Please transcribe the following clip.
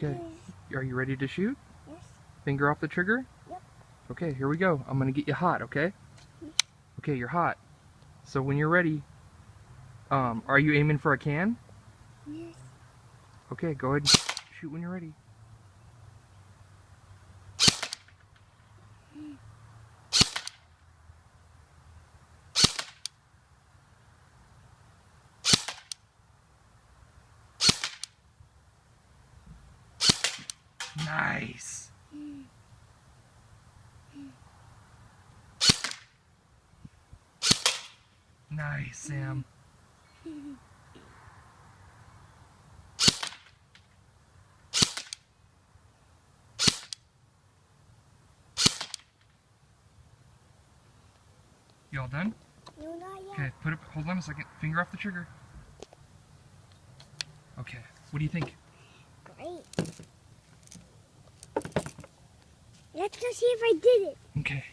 Okay. Are you ready to shoot? Yes. Finger off the trigger? Yep. Okay, here we go. I'm gonna get you hot, okay? Okay, you're hot. So when you're ready, are you aiming for a can? Yes. Okay, go ahead and shoot when you're ready. Nice. Nice, Sam. You all done? No, not yet. Okay, hold on a second. Finger off the trigger. Okay, what do you think? Great. Let's go see if I did it. Okay.